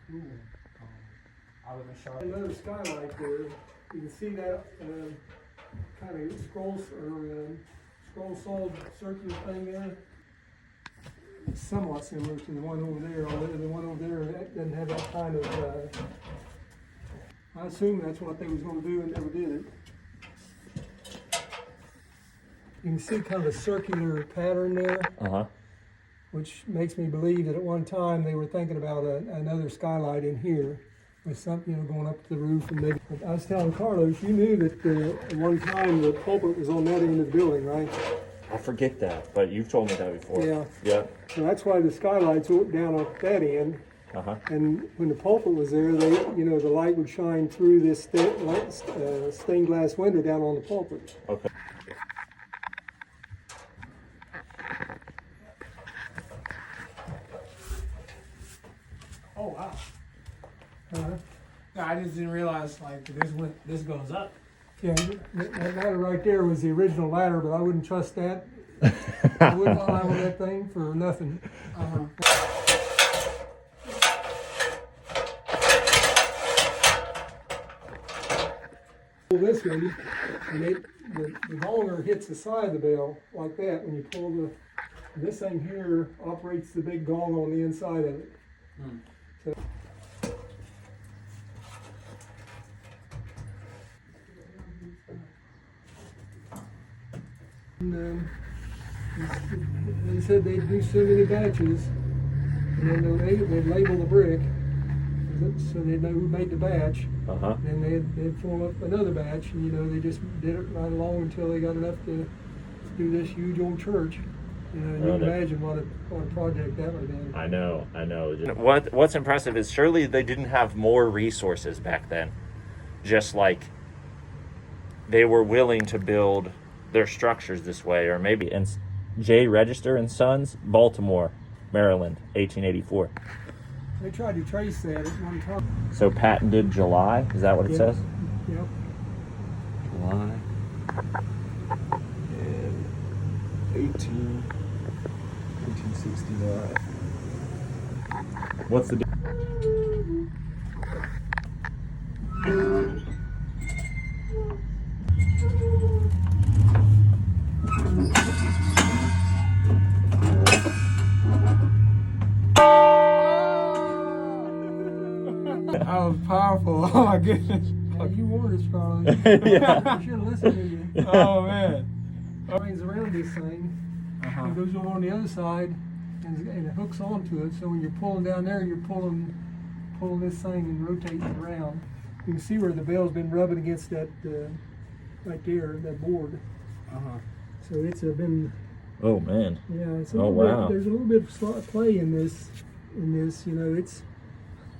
I was a shark. Another skylight there. You can see that kind of scroll saw circular thing there. It's somewhat similar to the one over there, although the one over there doesn't have that kind of. I assume that's what they was going to do and never did it. You can see kind of a circular pattern there, which makes me believe that at one time they were thinking about another skylight in here with something, going up to the roof. And maybe. I was telling Carlos, you knew that at one time the pulpit was on that end of the building, right? I forget that, but you've told me that before. Yeah. Yeah. So that's why the skylights went down at that end. And when the pulpit was there, the light would shine through this stained glass window down on the pulpit. Okay. Oh wow. No, I just didn't realize this goes up. Yeah, that ladder right there was the original ladder, but I wouldn't trust that. I wouldn't climb on that thing for nothing. Pull this way, and the gonger hits the side of the bell like that. When you pull this thing here operates the big gong on the inside of it. So, and, they said they'd do so many batches, and then they'd label the brick, so they'd know who made the batch. And they'd form up another batch, and they just did it right along until they got enough to do this huge old church. You can imagine what a project that would have been. I know. What's impressive is surely they didn't have more resources back then. Just like they were willing to build their structures this way, or maybe. And J. Register and Sons, Baltimore, Maryland, 1884. They tried to trace that at one time. So patented July, is that what it says? Yep. July and 1869. What's the That was powerful. Oh my goodness. Yeah, you warned us, Carlos. Yeah. We should have listened to you. Oh man. It hangs around this thing. It goes over on the other side, and it hooks onto it. So when you're pulling down there, you're pulling this thing and rotating it around. You can see where the bell's been rubbing against that right there, that board. So it's been. Oh man. Yeah. It's a Oh little bit, there's a little bit of play in this. It's.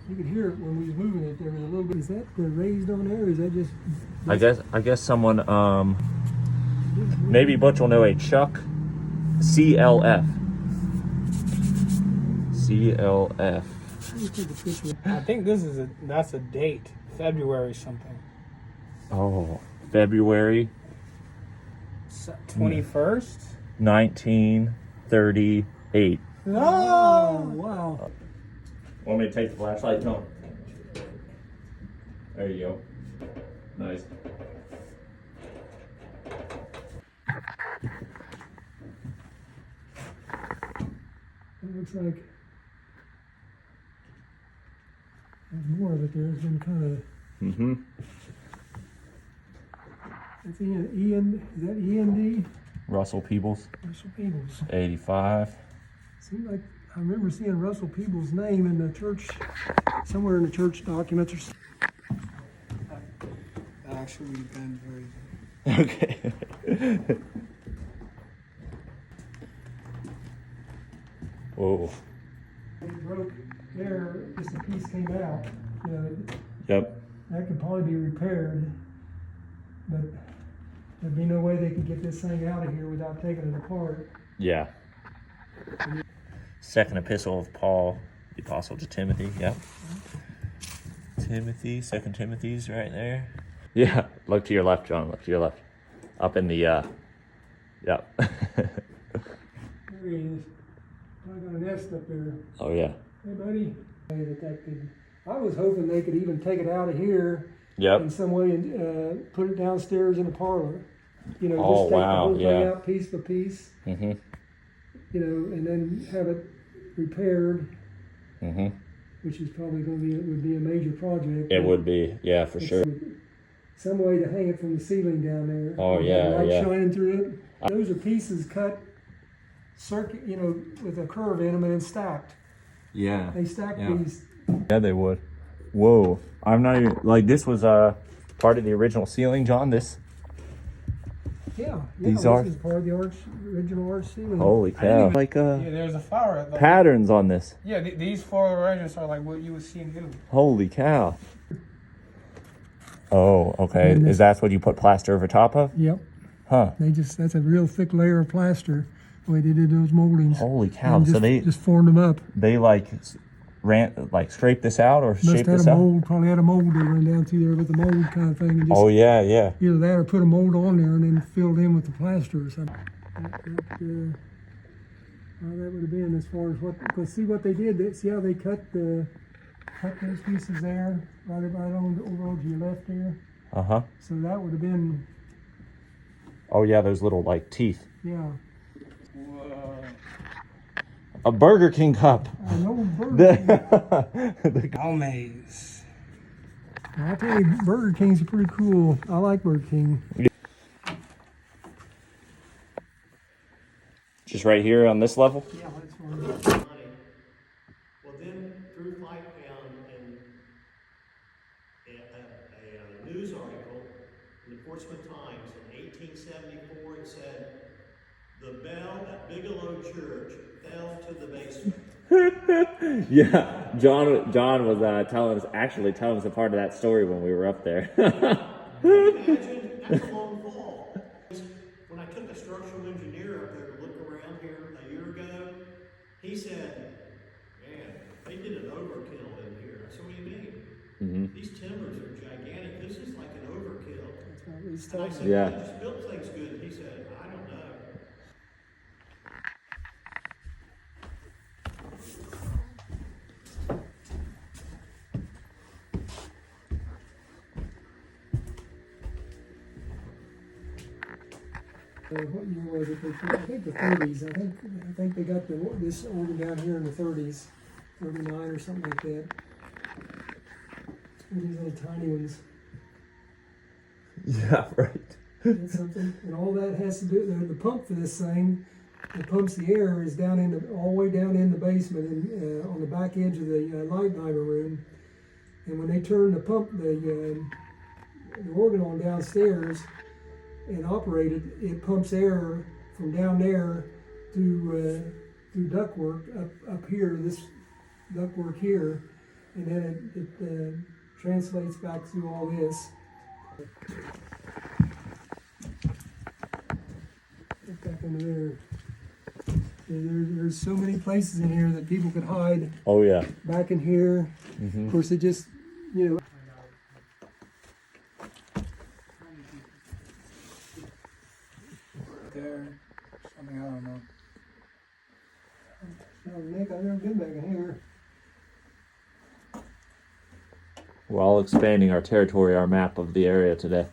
You could hear it when we was moving it. There was a little bit. Is that raised on there? Or is that just? I guess someone maybe Butch will know a Chuck CLF. CLF. I think that's a date. February something. Oh, February 21st? 1938. No! Oh, wow. Want me to take the flashlight, Tom? There you go. Nice. It looks like there's more of it. There's been kind of. That's Ian. Is that END? Russell Peebles. Russell Peebles. 85. Seems like I remember seeing Russell Peebles' name in the church, somewhere in the church documents or something. That actually would have been very good. Okay. Whoa. It broke there, just a piece came out. Yep. That could probably be repaired, but there'd be no way they could get this thing out of here without taking it apart. Yeah. Second epistle of Paul, the apostle to Timothy. Yep. Timothy, 2 Timothy's right there. Yeah. Look to your left, John. Look to your left. Up in the, yep. There he is. I got a nest up there. Oh, yeah. Hey, buddy. That could I was hoping they could even take it out of here in some way and put it downstairs in the parlor. You know, just take the whole thing out piece by piece. Mm-hmm. You know, and then have it repaired. Mm-hmm. Which is probably going to would be a major project. It would be, yeah, for sure. Some way to hang it from the ceiling down there. Oh yeah, light shining through it. Those are pieces cut, you know, with a curve in them and then stacked. Yeah. They stack these. Yeah, they would. Whoa, I'm not even like this was part of the original ceiling, John. This. Yeah, These this is part of the original arch ceiling. Holy cow! Like yeah, there's a flower. Patterns on this. Yeah, these floral arrangements are like what you would see in Italy. Holy cow! Oh, okay. Is that what you put plaster over top of? Yep. Huh. That's a real thick layer of plaster. The way they did those moldings. Holy cow! So they just formed them up. They scraped this out or shaped this out? Probably had a mold they run down through there with the mold kind of thing. And just yeah. Either that or put a mold on there and then filled in with the plaster or something. That would have been as far as what. Because see what they did. See how they cut those pieces there, right over to your left there. So that would have been. Oh yeah, those little like teeth. Yeah. A Burger King cup. An old Burger King. Almays. I tell you, Burger Kings are pretty cool. I like Burger King. Just right here on this level? Yeah, that's fine. Well, then Drew Light found a news article in the Portsmouth Times in 1874. It said, "The bell at Bigelow Church fell to the basement." Yeah, John was telling us a part of that story when we were up there. Imagine, that's a long fall. When I took a structural engineer up there to look around here a year ago, he said, "Man, they did an overkill in here." I said, "What do you mean?" Mm-hmm. These timbers are gigantic. This is like an overkill. And I said, Yeah. "They just built things good." He said, "I don't know." What year was it? I think the 30s. I think they got this organ down here in the 30s, 39 or something like that. These little tiny ones. Yeah, right. That's something. And all that has to do, the pump for this thing, that pumps the air, is down all the way down in the basement and on the back edge of the leightenheimer room. And when they turn the organ on downstairs and operate it, it pumps air from down there through ductwork up here, this ductwork here, and then it translates back through all this. Get back into there. There's so many places in here that people could hide. Oh yeah. Back in here, Of course, it just, There, something I don't know. Nick, I've never been back in here. We're all expanding our territory, our map of the area today.